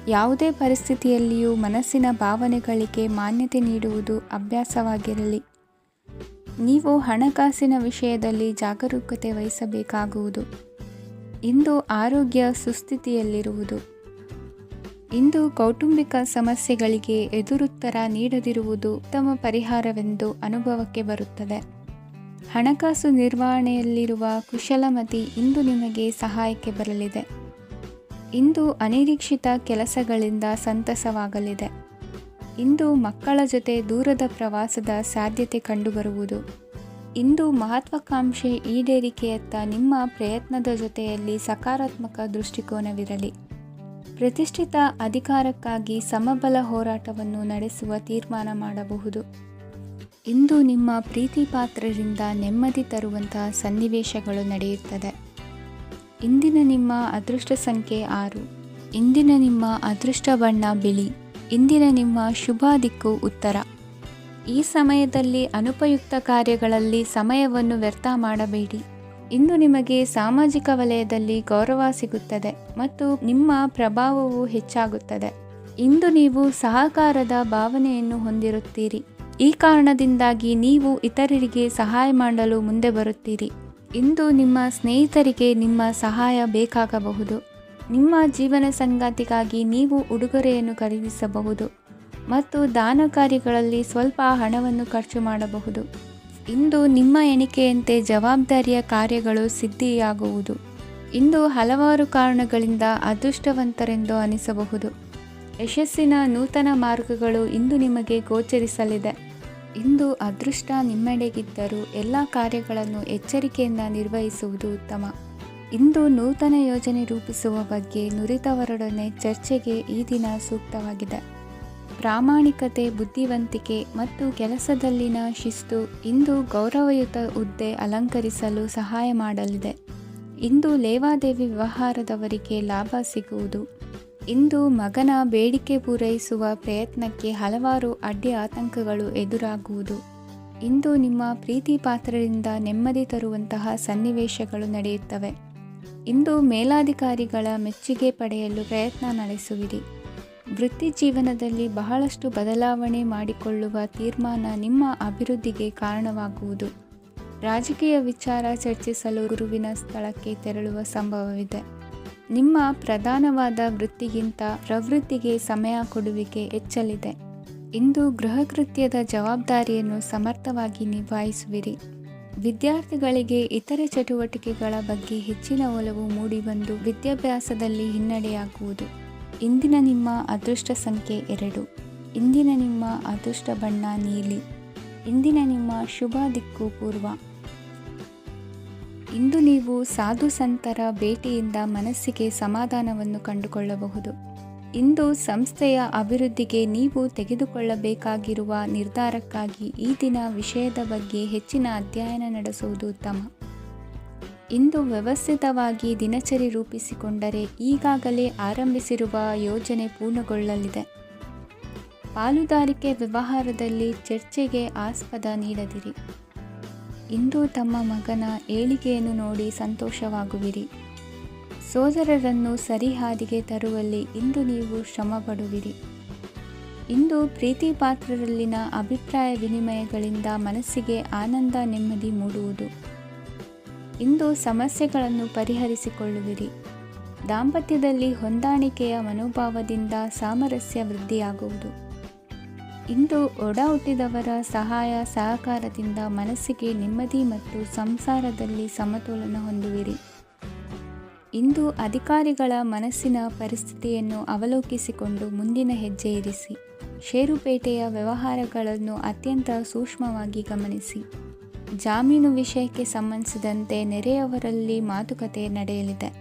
ಯಾವುದೇ ಪರಿಸ್ಥಿತಿಯಲ್ಲಿಯೂ ಮನಸ್ಸಿನ ಭಾವನೆಗಳಿಗೆ ಮಾನ್ಯತೆ ನೀಡುವುದು ಅಭ್ಯಾಸವಾಗಿರಲಿ. ನೀವು ಹಣಕಾಸಿನ ವಿಷಯದಲ್ಲಿ ಜಾಗರೂಕತೆ ವಹಿಸಬೇಕಾಗುವುದು. ಇಂದು ಆರೋಗ್ಯ ಸುಸ್ಥಿತಿಯಲ್ಲಿರುವುದು. ಇಂದು ಕೌಟುಂಬಿಕ ಸಮಸ್ಯೆಗಳಿಗೆ ಎದುರುತ್ತರ ನೀಡದಿರುವುದು ಉತ್ತಮ ಪರಿಹಾರವೆಂದು ಅನುಭವಕ್ಕೆ ಬರುತ್ತದೆ. ಹಣಕಾಸು ನಿರ್ವಹಣೆಯಲ್ಲಿರುವ ಕುಶಲಮತಿ ಇಂದು ನಿಮಗೆ ಸಹಾಯಕ್ಕೆ ಬರಲಿದೆ. ಇಂದು ಅನಿರೀಕ್ಷಿತ ಕೆಲಸಗಳಿಂದ ಸಂತಸವಾಗಲಿದೆ. ಇಂದು ಮಕ್ಕಳ ಜೊತೆ ದೂರದ ಪ್ರವಾಸದ ಸಾಧ್ಯತೆ ಕಂಡುಬರುವುದು. ಇಂದು ಮಹತ್ವಾಕಾಂಕ್ಷೆ ಈಡೇರಿಕೆಯತ್ತ ನಿಮ್ಮ ಪ್ರಯತ್ನದ ಜೊತೆಯಲ್ಲಿ ಸಕಾರಾತ್ಮಕ ದೃಷ್ಟಿಕೋನವಿರಲಿ. ಪ್ರತಿಷ್ಠಿತ ಅಧಿಕಾರಕ್ಕಾಗಿ ಸಮಬಲ ಹೋರಾಟವನ್ನು ನಡೆಸುವ ತೀರ್ಮಾನ ಮಾಡಬಹುದು. ಇಂದು ನಿಮ್ಮ ಪ್ರೀತಿ ಪಾತ್ರರಿಂದ ನೆಮ್ಮದಿ ತರುವಂತಹ ಸನ್ನಿವೇಶಗಳು ನಡೆಯುತ್ತದೆ. ಇಂದಿನ ನಿಮ್ಮ ಅದೃಷ್ಟ ಸಂಖ್ಯೆ 6. ಇಂದಿನ ನಿಮ್ಮ ಅದೃಷ್ಟ ಬಣ್ಣ ಬಿಳಿ. ಇಂದಿನ ನಿಮ್ಮ ಶುಭ ದಿಕ್ಕು ಉತ್ತರ. ಈ ಸಮಯದಲ್ಲಿ ಅನುಪಯುಕ್ತ ಕಾರ್ಯಗಳಲ್ಲಿ ಸಮಯವನ್ನು ವ್ಯರ್ಥ ಮಾಡಬೇಡಿ. ಇಂದು ನಿಮಗೆ ಸಾಮಾಜಿಕ ವಲಯದಲ್ಲಿ ಗೌರವ ಸಿಗುತ್ತದೆ ಮತ್ತು ನಿಮ್ಮ ಪ್ರಭಾವವು ಹೆಚ್ಚಾಗುತ್ತದೆ. ಇಂದು ನೀವು ಸಹಕಾರದ ಭಾವನೆಯನ್ನು ಹೊಂದಿರುತ್ತೀರಿ. ಈ ಕಾರಣದಿಂದಾಗಿ ನೀವು ಇತರರಿಗೆ ಸಹಾಯ ಮಾಡಲು ಮುಂದೆ ಬರುತ್ತೀರಿ. ಇಂದು ನಿಮ್ಮ ಸ್ನೇಹಿತರಿಗೆ ನಿಮ್ಮ ಸಹಾಯ ಬೇಕಾಗಬಹುದು. ನಿಮ್ಮ ಜೀವನ ಸಂಗಾತಿಗಾಗಿ ನೀವು ಉಡುಗೊರೆಯನ್ನು ಖರೀದಿಸಬಹುದು ಮತ್ತು ದಾನ ಕಾರ್ಯಗಳಲ್ಲಿ ಸ್ವಲ್ಪ ಹಣವನ್ನು ಖರ್ಚು ಮಾಡಬಹುದು. ಇಂದು ನಿಮ್ಮ ಎಣಿಕೆಯಂತೆ ಜವಾಬ್ದಾರಿಯ ಕಾರ್ಯಗಳು ಸಿದ್ಧಿಯಾಗುವುದು. ಇಂದು ಹಲವಾರು ಕಾರಣಗಳಿಂದ ಅದೃಷ್ಟವಂತರೆಂದು ಅನಿಸಬಹುದು. ಯಶಸ್ಸಿನ ನೂತನ ಮಾರ್ಗಗಳು ಇಂದು ನಿಮಗೆ ಗೋಚರಿಸಲಿದೆ. ಇಂದು ಅದೃಷ್ಟ ನಿಮ್ಮೆಡೆಗಿದ್ದರೂ ಎಲ್ಲ ಕಾರ್ಯಗಳನ್ನು ಎಚ್ಚರಿಕೆಯಿಂದ ನಿರ್ವಹಿಸುವುದು ಉತ್ತಮ. ಇಂದು ನೂತನ ಯೋಜನೆ ರೂಪಿಸುವ ಬಗ್ಗೆ ನುರಿತವರೊಡನೆ ಚರ್ಚೆಗೆ ಈ ದಿನ ಸೂಕ್ತವಾಗಿದೆ. ಪ್ರಾಮಾಣಿಕತೆ, ಬುದ್ಧಿವಂತಿಕೆ ಮತ್ತು ಕೆಲಸದಲ್ಲಿನ ಶಿಸ್ತು ಇಂದು ಗೌರವಯುತ ಹುದ್ದೆ ಅಲಂಕರಿಸಲು ಸಹಾಯ ಮಾಡಲಿದೆ. ಇಂದು ಲೇವಾದೇವಿ ವ್ಯವಹಾರದವರಿಗೆ ಲಾಭ ಸಿಗುವುದು. ಇಂದು ಮಗನ ಬೇಡಿಕೆ ಪೂರೈಸುವ ಪ್ರಯತ್ನಕ್ಕೆ ಹಲವಾರು ಅಡ್ಡಿ ಆತಂಕಗಳು ಎದುರಾಗುವುದು. ಇಂದು ನಿಮ್ಮ ಪ್ರೀತಿ ಪಾತ್ರರಿಂದ ನೆಮ್ಮದಿ ತರುವಂತಹ ಸನ್ನಿವೇಶಗಳು ನಡೆಯುತ್ತವೆ. ಇಂದು ಮೇಲಾಧಿಕಾರಿಗಳ ಮೆಚ್ಚುಗೆ ಪಡೆಯಲು ಪ್ರಯತ್ನ ನಡೆಸುವಿರಿ. ವೃತ್ತಿ ಜೀವನದಲ್ಲಿ ಬಹಳಷ್ಟು ಬದಲಾವಣೆ ಮಾಡಿಕೊಳ್ಳುವ ತೀರ್ಮಾನ ನಿಮ್ಮ ಅಭಿವೃದ್ಧಿಗೆ ಕಾರಣವಾಗುವುದು. ರಾಜಕೀಯ ವಿಚಾರ ಚರ್ಚಿಸಲು ಗುರುವಿನ ಸ್ಥಳಕ್ಕೆ ತೆರಳುವ ಸಂಭವವಿದೆ. ನಿಮ್ಮ ಪ್ರಧಾನವಾದ ವೃತ್ತಿಗಿಂತ ಪ್ರವೃತ್ತಿಗೆ ಸಮಯ ಕೊಡುವಿಕೆ ಹೆಚ್ಚಲಿದೆ. ಇಂದು ಗೃಹಕೃತ್ಯದ ಜವಾಬ್ದಾರಿಯನ್ನು ಸಮರ್ಥವಾಗಿ ನಿಭಾಯಿಸುವಿರಿ. ವಿದ್ಯಾರ್ಥಿಗಳಿಗೆ ಇತರೆ ಚಟುವಟಿಕೆಗಳ ಬಗ್ಗೆ ಹೆಚ್ಚಿನ ಒಲವು ಮೂಡಿಬಂದು ವಿದ್ಯಾಭ್ಯಾಸದಲ್ಲಿ ಹಿನ್ನಡೆಯಾಗುವುದು. ಇಂದಿನ ನಿಮ್ಮ ಅದೃಷ್ಟ ಸಂಖ್ಯೆ 2. ಇಂದಿನ ನಿಮ್ಮ ಅದೃಷ್ಟ ಬಣ್ಣ ನೀಲಿ. ಇಂದಿನ ನಿಮ್ಮ ಶುಭ ದಿಕ್ಕು ಪೂರ್ವ. ಇಂದು ನೀವು ಸಾಧು ಸಂತರ ಭೇಟಿಯಿಂದ ಮನಸ್ಸಿಗೆ ಸಮಾಧಾನವನ್ನು ಕಂಡುಕೊಳ್ಳಬಹುದು. ಇಂದು ಸಂಸ್ಥೆಯ ಅಭಿವೃದ್ಧಿಗೆ ನೀವು ತೆಗೆದುಕೊಳ್ಳಬೇಕಾಗಿರುವ ನಿರ್ಧಾರಕ್ಕಾಗಿ ಈ ದಿನ ವಿಷಯದ ಬಗ್ಗೆ ಹೆಚ್ಚಿನ ಅಧ್ಯಯನ ನಡೆಸುವುದು ಉತ್ತಮ. ಇಂದು ವ್ಯವಸ್ಥಿತವಾಗಿ ದಿನಚರಿ ರೂಪಿಸಿಕೊಂಡರೆ ಈಗಾಗಲೇ ಆರಂಭಿಸಿರುವ ಯೋಜನೆ ಪೂರ್ಣಗೊಳ್ಳಲಿದೆ. ಪಾಲುದಾರಿಕೆ ವ್ಯವಹಾರದಲ್ಲಿ ಚರ್ಚೆಗೆ ಆಸ್ಪದ ನೀಡದಿರಿ. ಇಂದು ತಮ್ಮ ಮಗನ ಏಳಿಗೆಯನ್ನು ನೋಡಿ ಸಂತೋಷವಾಗುವಿರಿ. ಸೋದರರನ್ನು ಸರಿಹಾದಿಗೆ ತರುವಲ್ಲಿ ಇಂದು ನೀವು ಶ್ರಮಪಡುವಿರಿ. ಇಂದು ಪ್ರೀತಿ ಪಾತ್ರರಲ್ಲಿನ ಅಭಿಪ್ರಾಯ ವಿನಿಮಯಗಳಿಂದ ಮನಸ್ಸಿಗೆ ಆನಂದ ನೆಮ್ಮದಿ ಮೂಡುವುದು. ಇಂದು ಸಮಸ್ಯೆಗಳನ್ನು ಪರಿಹರಿಸಿಕೊಳ್ಳುವಿರಿ. ದಾಂಪತ್ಯದಲ್ಲಿ ಹೊಂದಾಣಿಕೆಯ ಮನೋಭಾವದಿಂದ ಸಾಮರಸ್ಯ ವೃದ್ಧಿಯಾಗುವುದು. ಇಂದು ಒಡ ಹುಟ್ಟಿದವರ ಸಹಾಯ ಸಹಕಾರದಿಂದ ಮನಸ್ಸಿಗೆ ನೆಮ್ಮದಿ ಮತ್ತು ಸಂಸಾರದಲ್ಲಿ ಸಮತೋಲನ ಹೊಂದುವಿರಿ. ಇಂದು ಅಧಿಕಾರಿಗಳ ಮನಸ್ಸಿನ ಪರಿಸ್ಥಿತಿಯನ್ನು ಅವಲೋಕಿಸಿಕೊಂಡು ಮುಂದಿನ ಹೆಜ್ಜೆ ಇರಿಸಿ. ಷೇರುಪೇಟೆಯ ವ್ಯವಹಾರಗಳನ್ನು ಅತ್ಯಂತ ಸೂಕ್ಷ್ಮವಾಗಿ ಗಮನಿಸಿ. ಜಾಮೀನು ವಿಷಯಕ್ಕೆ ಸಂಬಂಧಿಸಿದಂತೆ ನೆರೆಯವರಲ್ಲಿ ಮಾತುಕತೆ ನಡೆಯಲಿದೆ.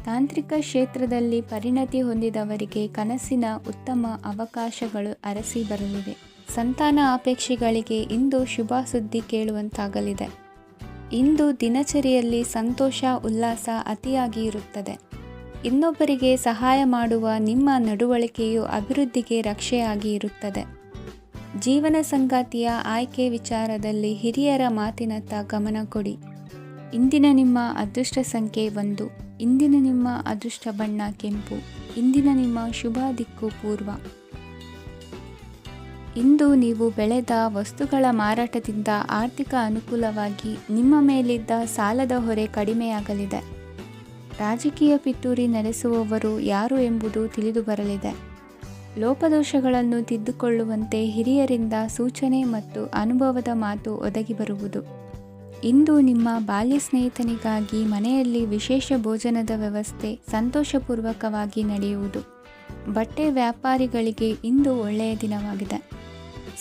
ತಾಂತ್ರಿಕ ಕ್ಷೇತ್ರದಲ್ಲಿ ಪರಿಣತಿ ಹೊಂದಿದವರಿಗೆ ಕನಸಿನ ಉತ್ತಮ ಅವಕಾಶಗಳು ಅರಸಿ ಬರಲಿವೆ. ಸಂತಾನ ಅಪೇಕ್ಷೆಗಳಿಗೆ ಇಂದು ಶುಭ ಸುದ್ದಿ ಕೇಳುವಂತಾಗಲಿದೆ. ಇಂದು ದಿನಚರಿಯಲ್ಲಿ ಸಂತೋಷ ಉಲ್ಲಾಸ ಅತಿಯಾಗಿ ಇರುತ್ತದೆ. ಇನ್ನೊಬ್ಬರಿಗೆ ಸಹಾಯ ಮಾಡುವ ನಿಮ್ಮ ನಡವಳಿಕೆಯು ಅಭಿವೃದ್ಧಿಗೆ ರಕ್ಷೆಯಾಗಿ ಇರುತ್ತದೆ. ಜೀವನ ಸಂಗಾತಿಯ ಆಯ್ಕೆ ವಿಚಾರದಲ್ಲಿ ಹಿರಿಯರ ಮಾತಿನತ್ತ ಗಮನ ಕೊಡಿ. ಇಂದಿನ ನಿಮ್ಮ ಅದೃಷ್ಟ ಸಂಖ್ಯೆ 1. ಇಂದಿನ ನಿಮ್ಮ ಅದೃಷ್ಟ ಬಣ್ಣ ಕೆಂಪು. ಇಂದಿನ ನಿಮ್ಮ ಶುಭ ದಿಕ್ಕು ಪೂರ್ವ. ಇಂದು ನೀವು ಬೆಳೆದ ವಸ್ತುಗಳ ಮಾರಾಟದಿಂದ ಆರ್ಥಿಕ ಅನುಕೂಲವಾಗಿ ನಿಮ್ಮ ಮೇಲಿದ್ದ ಸಾಲದ ಹೊರೆ ಕಡಿಮೆಯಾಗಲಿದೆ. ರಾಜಕೀಯ ಪಿತೂರಿ ನಡೆಸುವವರು ಯಾರು ಎಂಬುದು ತಿಳಿದು ಬರಲಿದೆ. ಲೋಪದೋಷಗಳನ್ನು ತಿದ್ದುಕೊಳ್ಳುವಂತೆ ಹಿರಿಯರಿಂದ ಸೂಚನೆ ಮತ್ತು ಅನುಭವದ ಮಾತು ಒದಗಿ ಬರುವುದು. ಇಂದು ನಿಮ್ಮ ಬಾಲ್ಯ ಸ್ನೇಹಿತನಿಗಾಗಿ ಮನೆಯಲ್ಲಿ ವಿಶೇಷ ಭೋಜನದ ವ್ಯವಸ್ಥೆ ಸಂತೋಷಪೂರ್ವಕವಾಗಿ ನಡೆಯುವುದು. ಬಟ್ಟೆ ವ್ಯಾಪಾರಿಗಳಿಗೆ ಇಂದು ಒಳ್ಳೆಯ ದಿನವಾಗಿದೆ.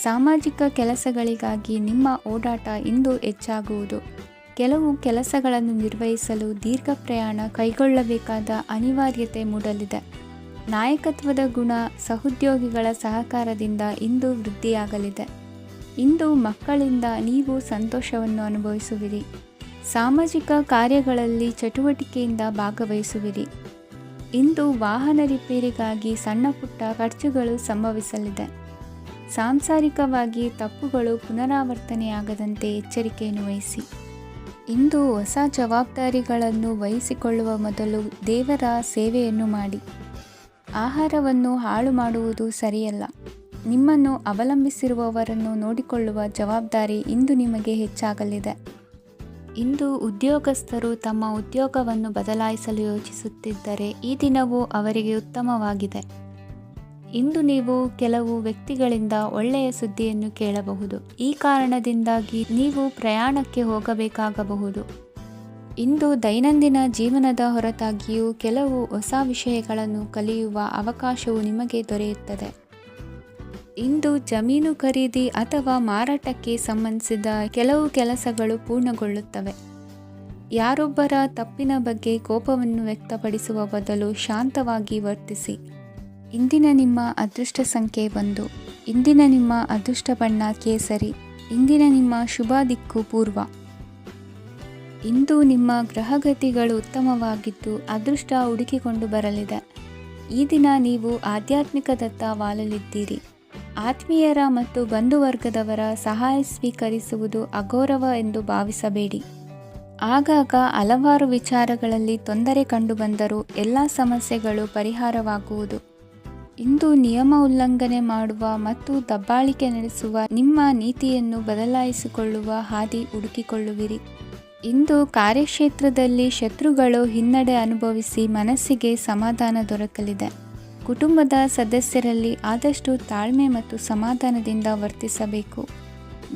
ಸಾಮಾಜಿಕ ಕೆಲಸಗಳಿಗಾಗಿ ನಿಮ್ಮ ಓಡಾಟ ಇಂದು ಹೆಚ್ಚಾಗುವುದು. ಕೆಲವು ಕೆಲಸಗಳನ್ನು ನಿರ್ವಹಿಸಲು ದೀರ್ಘ ಪ್ರಯಾಣ ಕೈಗೊಳ್ಳಬೇಕಾದ ಅನಿವಾರ್ಯತೆ ಮೂಡಲಿದೆ. ನಾಯಕತ್ವದ ಗುಣ ಸಹೋದ್ಯೋಗಿಗಳ ಸಹಕಾರದಿಂದ ಇಂದು ವೃದ್ಧಿಯಾಗಲಿದೆ. ಇಂದು ಮಕ್ಕಳಿಂದ ನೀವು ಸಂತೋಷವನ್ನು ಅನುಭವಿಸುವಿರಿ. ಸಾಮಾಜಿಕ ಕಾರ್ಯಗಳಲ್ಲಿ ಚಟುವಟಿಕೆಯಿಂದ ಭಾಗವಹಿಸುವಿರಿ. ಇಂದು ವಾಹನ ರಿಪೇರಿಗಾಗಿ ಸಣ್ಣ ಪುಟ್ಟ ಖರ್ಚುಗಳು ಸಂಭವಿಸಲಿದೆ. ಸಾಂಸಾರಿಕವಾಗಿ ತಪ್ಪುಗಳು ಪುನರಾವರ್ತನೆಯಾಗದಂತೆ ಎಚ್ಚರಿಕೆಯನ್ನು ವಹಿಸಿ. ಇಂದು ಹೊಸ ಜವಾಬ್ದಾರಿಗಳನ್ನು ವಹಿಸಿಕೊಳ್ಳುವ ಮೊದಲು ದೇವರ ಸೇವೆಯನ್ನು ಮಾಡಿ. ಆಹಾರವನ್ನು ಹಾಳು ಮಾಡುವುದು ಸರಿಯಲ್ಲ. ನಿಮ್ಮನ್ನು ಅವಲಂಬಿಸಿರುವವರನ್ನು ನೋಡಿಕೊಳ್ಳುವ ಜವಾಬ್ದಾರಿ ಇಂದು ನಿಮಗೆ ಹೆಚ್ಚಾಗಲಿದೆ. ಇಂದು ಉದ್ಯೋಗಸ್ಥರು ತಮ್ಮ ಉದ್ಯೋಗವನ್ನು ಬದಲಾಯಿಸಲು ಯೋಚಿಸುತ್ತಿದ್ದರೆ ಈ ದಿನವೂ ಅವರಿಗೆ ಉತ್ತಮವಾಗಿದೆ. ಇಂದು ನೀವು ಕೆಲವು ವ್ಯಕ್ತಿಗಳಿಂದ ಒಳ್ಳೆಯ ಸುದ್ದಿಯನ್ನು ಕೇಳಬಹುದು. ಈ ಕಾರಣದಿಂದಾಗಿ ನೀವು ಪ್ರಯಾಣಕ್ಕೆ ಹೋಗಬೇಕಾಗಬಹುದು. ಇಂದು ದೈನಂದಿನ ಜೀವನದ ಹೊರತಾಗಿಯೂ ಕೆಲವು ಹೊಸ ವಿಷಯಗಳನ್ನು ಕಲಿಯುವ ಅವಕಾಶವು ನಿಮಗೆ ದೊರೆಯುತ್ತದೆ. ಇಂದು ಜಮೀನು ಖರೀದಿ ಅಥವಾ ಮಾರಾಟಕ್ಕೆ ಸಂಬಂಧಿಸಿದ ಕೆಲವು ಕೆಲಸಗಳು ಪೂರ್ಣಗೊಳ್ಳುತ್ತವೆ. ಯಾರೊಬ್ಬರ ತಪ್ಪಿನ ಬಗ್ಗೆ ಕೋಪವನ್ನು ವ್ಯಕ್ತಪಡಿಸುವ ಬದಲು ಶಾಂತವಾಗಿ ವರ್ತಿಸಿ. ಇಂದಿನ ನಿಮ್ಮ ಅದೃಷ್ಟ ಸಂಖ್ಯೆ 1. ಇಂದಿನ ನಿಮ್ಮ ಅದೃಷ್ಟ ಬಣ್ಣ ಕೇಸರಿ. ಇಂದಿನ ನಿಮ್ಮ ಶುಭ ದಿಕ್ಕು ಪೂರ್ವ. ಇಂದು ನಿಮ್ಮ ಗ್ರಹಗತಿಗಳು ಉತ್ತಮವಾಗಿದ್ದು ಅದೃಷ್ಟ ಹುಡುಕಿಕೊಂಡು ಬರಲಿದೆ. ಈ ದಿನ ನೀವು ಆಧ್ಯಾತ್ಮಿಕದತ್ತ ವಾಲಲಿದ್ದೀರಿ. ಆತ್ಮೀಯರ ಮತ್ತು ಬಂಧುವರ್ಗದವರ ಸಹಾಯ ಸ್ವೀಕರಿಸುವುದು ಅಗೌರವ ಎಂದು ಭಾವಿಸಬೇಡಿ. ಆಗಾಗ ಹಲವಾರು ವಿಚಾರಗಳಲ್ಲಿ ತೊಂದರೆ ಕಂಡುಬಂದರೂ ಎಲ್ಲ ಸಮಸ್ಯೆಗಳು ಪರಿಹಾರವಾಗುವುದು. ಇಂದು ನಿಯಮ ಉಲ್ಲಂಘನೆ ಮಾಡುವ ಮತ್ತು ದಬ್ಬಾಳಿಕೆ ನಡೆಸುವ ನಿಮ್ಮ ನೀತಿಯನ್ನು ಬದಲಾಯಿಸಿಕೊಳ್ಳುವ ಹಾದಿ ಹುಡುಕಿಕೊಳ್ಳುವಿರಿ. ಇಂದು ಕಾರ್ಯಕ್ಷೇತ್ರದಲ್ಲಿ ಶತ್ರುಗಳು ಹಿನ್ನಡೆ ಅನುಭವಿಸಿ ಮನಸ್ಸಿಗೆ ಸಮಾಧಾನ ದೊರಕಲಿದೆ. ಕುಟುಂಬದ ಸದಸ್ಯರಲ್ಲಿ ಆದಷ್ಟು ತಾಳ್ಮೆ ಮತ್ತು ಸಮಾಧಾನದಿಂದ ವರ್ತಿಸಬೇಕು.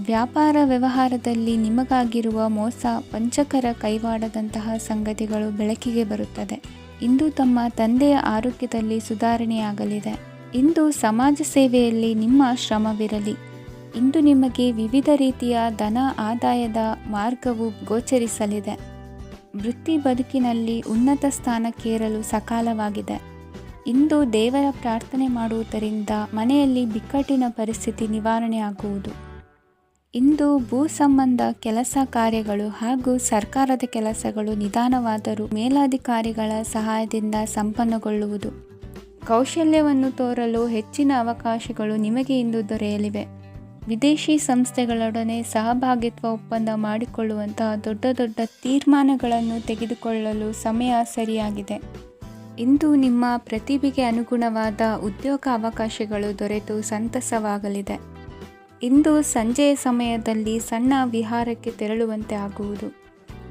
ವ್ಯಾಪಾರ ವ್ಯವಹಾರದಲ್ಲಿ ನಿಮಗಾಗಿರುವ ಮೋಸ, ವಂಚಕರ ಕೈವಾಡದಂತಹ ಸಂಗತಿಗಳು ಬೆಳಕಿಗೆ ಬರುತ್ತದೆ. ಇಂದು ತಮ್ಮ ತಂದೆಯ ಆರೋಗ್ಯದಲ್ಲಿ ಸುಧಾರಣೆಯಾಗಲಿದೆ. ಇಂದು ಸಮಾಜ ಸೇವೆಯಲ್ಲಿ ನಿಮ್ಮ ಶ್ರಮವಿರಲಿ. ಇಂದು ನಿಮಗೆ ವಿವಿಧ ರೀತಿಯ ಧನ ಆದಾಯದ ಮಾರ್ಗವು ಗೋಚರಿಸಲಿದೆ. ವೃತ್ತಿ ಬದುಕಿನಲ್ಲಿ ಉನ್ನತ ಸ್ಥಾನಕ್ಕೇರಲು ಸಕಾಲವಾಗಿದೆ. ಇಂದು ದೇವರ ಪ್ರಾರ್ಥನೆ ಮಾಡುವುದರಿಂದ ಮನೆಯಲ್ಲಿ ಬಿಕ್ಕಟ್ಟಿನ ಪರಿಸ್ಥಿತಿ ನಿವಾರಣೆಯಾಗುವುದು. ಇಂದು ಭೂ ಸಂಬಂಧ ಕೆಲಸ ಕಾರ್ಯಗಳು ಹಾಗೂ ಸರ್ಕಾರದ ಕೆಲಸಗಳು ನಿಧಾನವಾದರೂ ಮೇಲಾಧಿಕಾರಿಗಳ ಸಹಾಯದಿಂದ ಸಂಪನ್ನಗೊಳ್ಳುವುದು. ಕೌಶಲ್ಯವನ್ನು ತೋರಲು ಹೆಚ್ಚಿನ ಅವಕಾಶಗಳು ನಿಮಗೆ ಇಂದು ದೊರೆಯಲಿವೆ. ವಿದೇಶಿ ಸಂಸ್ಥೆಗಳೊಡನೆ ಸಹಭಾಗಿತ್ವ ಒಪ್ಪಂದ ಮಾಡಿಕೊಳ್ಳುವಂತಹ ದೊಡ್ಡ ದೊಡ್ಡ ತೀರ್ಮಾನಗಳನ್ನು ತೆಗೆದುಕೊಳ್ಳಲು ಸಮಯ ಸರಿಯಾಗಿದೆ. ಇಂದು ನಿಮ್ಮ ಪ್ರತಿಭೆಗೆ ಅನುಗುಣವಾದ ಉದ್ಯೋಗ ಅವಕಾಶಗಳು ದೊರೆತು ಸಂತಸವಾಗಲಿದೆ. ಇಂದು ಸಂಜೆಯ ಸಮಯದಲ್ಲಿ ಸಣ್ಣ ವಿಹಾರಕ್ಕೆ ತೆರಳುವಂತೆ ಆಗುವುದು.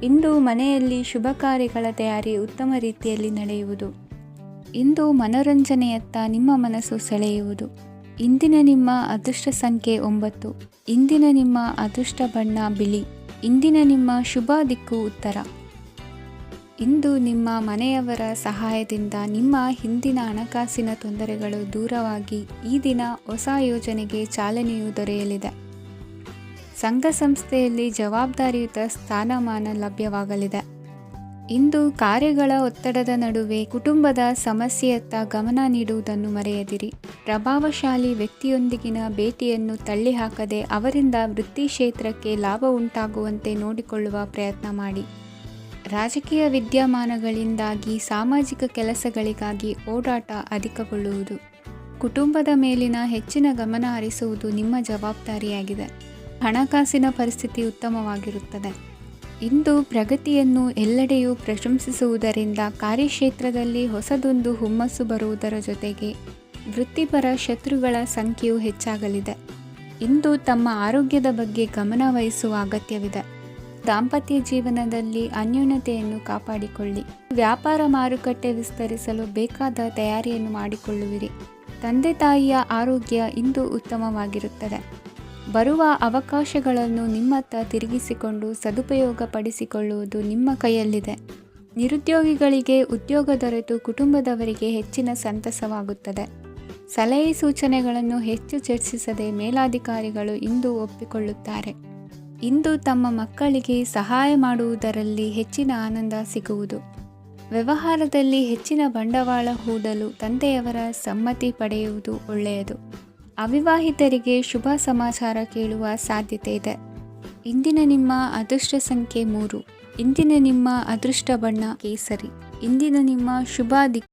ಇಂದು ಮನೆಯಲ್ಲಿ ಶುಭ ಕಾರ್ಯಗಳ ತಯಾರಿ ಉತ್ತಮ ರೀತಿಯಲ್ಲಿ ನಡೆಯುವುದು. ಇಂದು ಮನೋರಂಜನೆಯತ್ತ ನಿಮ್ಮ ಮನಸ್ಸು ಸೆಳೆಯುವುದು. ಇಂದಿನ ನಿಮ್ಮ ಅದೃಷ್ಟ ಸಂಖ್ಯೆ 9. ಇಂದಿನ ನಿಮ್ಮ ಅದೃಷ್ಟ ಬಣ್ಣ ಬಿಳಿ. ಇಂದಿನ ನಿಮ್ಮ ಶುಭ ದಿಕ್ಕು ಉತ್ತರ. ಇಂದು ನಿಮ್ಮ ಮನೆಯವರ ಸಹಾಯದಿಂದ ನಿಮ್ಮ ಹಿಂದಿನ ಹಣಕಾಸಿನ ತೊಂದರೆಗಳು ದೂರವಾಗಿ ಈ ದಿನ ಹೊಸ ಯೋಜನೆಗೆ ಚಾಲನೆಯು ದೊರೆಯಲಿದೆ. ಸಂಘ ಸಂಸ್ಥೆಯಲ್ಲಿ ಜವಾಬ್ದಾರಿಯುತ ಸ್ಥಾನಮಾನ ಲಭ್ಯವಾಗಲಿದೆ. ಇಂದು ಕಾರ್ಯಗಳ ಒತ್ತಡದ ನಡುವೆ ಕುಟುಂಬದ ಸಮಸ್ಯೆಯತ್ತ ಗಮನ ನೀಡುವುದನ್ನು ಮರೆಯದಿರಿ. ಪ್ರಭಾವಶಾಲಿ ವ್ಯಕ್ತಿಯೊಂದಿಗಿನ ಭೇಟಿಯನ್ನು ತಳ್ಳಿಹಾಕದೆ ಅವರಿಂದ ವೃತ್ತಿ ಕ್ಷೇತ್ರಕ್ಕೆ ಲಾಭ ಉಂಟಾಗುವಂತೆ ನೋಡಿಕೊಳ್ಳುವ ಪ್ರಯತ್ನ ಮಾಡಿ. ರಾಜಕೀಯ ವಿದ್ಯಮಾನಗಳಿಂದಾಗಿ ಸಾಮಾಜಿಕ ಕೆಲಸಗಳಿಗಾಗಿ ಓಡಾಟ ಅಧಿಕಗೊಳ್ಳುವುದು. ಕುಟುಂಬದ ಮೇಲಿನ ಹೆಚ್ಚಿನ ಗಮನ ಹರಿಸುವುದು ನಿಮ್ಮ ಜವಾಬ್ದಾರಿಯಾಗಿದೆ. ಹಣಕಾಸಿನ ಪರಿಸ್ಥಿತಿ ಉತ್ತಮವಾಗಿರುತ್ತದೆ. ಇಂದು ಪ್ರಗತಿಯನ್ನು ಎಲ್ಲೆಡೆಯೂ ಪ್ರಶಂಸಿಸುವುದರಿಂದ ಕಾರ್ಯಕ್ಷೇತ್ರದಲ್ಲಿ ಹೊಸದೊಂದು ಹುಮ್ಮಸ್ಸು ಬರುವುದರ ಜೊತೆಗೆ ವೃತ್ತಿಪರ ಶತ್ರುಗಳ ಸಂಖ್ಯೆಯು ಹೆಚ್ಚಾಗಲಿದೆ. ಇಂದು ತಮ್ಮ ಆರೋಗ್ಯದ ಬಗ್ಗೆ ಗಮನ ವಹಿಸುವ ಅಗತ್ಯವಿದೆ. ದಾಂಪತ್ಯ ಜೀವನದಲ್ಲಿ ಅನ್ಯೋನ್ಯತೆಯನ್ನು ಕಾಪಾಡಿಕೊಳ್ಳಿ. ವ್ಯಾಪಾರ ಮಾರುಕಟ್ಟೆ ವಿಸ್ತರಿಸಲು ಬೇಕಾದ ತಯಾರಿಯನ್ನು ಮಾಡಿಕೊಳ್ಳುವಿರಿ. ತಂದೆ ತಾಯಿಯ ಆರೋಗ್ಯ ಇಂದು ಉತ್ತಮವಾಗಿರುತ್ತದೆ. ಬರುವ ಅವಕಾಶಗಳನ್ನು ನಿಮ್ಮತ್ತ ತಿರುಗಿಸಿಕೊಂಡು ಸದುಪಯೋಗಪಡಿಸಿಕೊಳ್ಳುವುದು ನಿಮ್ಮ ಕೈಯಲ್ಲಿದೆ. ನಿರುದ್ಯೋಗಿಗಳಿಗೆ ಉದ್ಯೋಗ ದೊರೆತು ಕುಟುಂಬದವರಿಗೆ ಹೆಚ್ಚಿನ ಸಂತಸವಾಗುತ್ತದೆ. ಸಲಹೆ ಸೂಚನೆಗಳನ್ನು ಹೆಚ್ಚು ಚರ್ಚಿಸದೆ ಮೇಲಾಧಿಕಾರಿಗಳು ಇಂದು ಒಪ್ಪಿಕೊಳ್ಳುತ್ತಾರೆ. ಇಂದು ತಮ್ಮ ಮಕ್ಕಳಿಗೆ ಸಹಾಯ ಮಾಡುವುದರಲ್ಲಿ ಹೆಚ್ಚಿನ ಆನಂದ ಸಿಗುವುದು. ವ್ಯವಹಾರದಲ್ಲಿ ಹೆಚ್ಚಿನ ಬಂಡವಾಳ ಹೂಡಲು ತಂದೆಯವರ ಸಮ್ಮತಿ ಪಡೆಯುವುದು ಒಳ್ಳೆಯದು. ಅವಿವಾಹಿತರಿಗೆ ಶುಭ ಸಮಾಚಾರ ಕೇಳುವ ಸಾಧ್ಯತೆ ಇದೆ. ಇಂದಿನ ನಿಮ್ಮ ಅದೃಷ್ಟ ಸಂಖ್ಯೆ 3. ಇಂದಿನ ನಿಮ್ಮ ಅದೃಷ್ಟ ಬಣ್ಣ ಕೇಸರಿ. ಇಂದಿನ ನಿಮ್ಮ ಶುಭ ದಿಕ್ಕು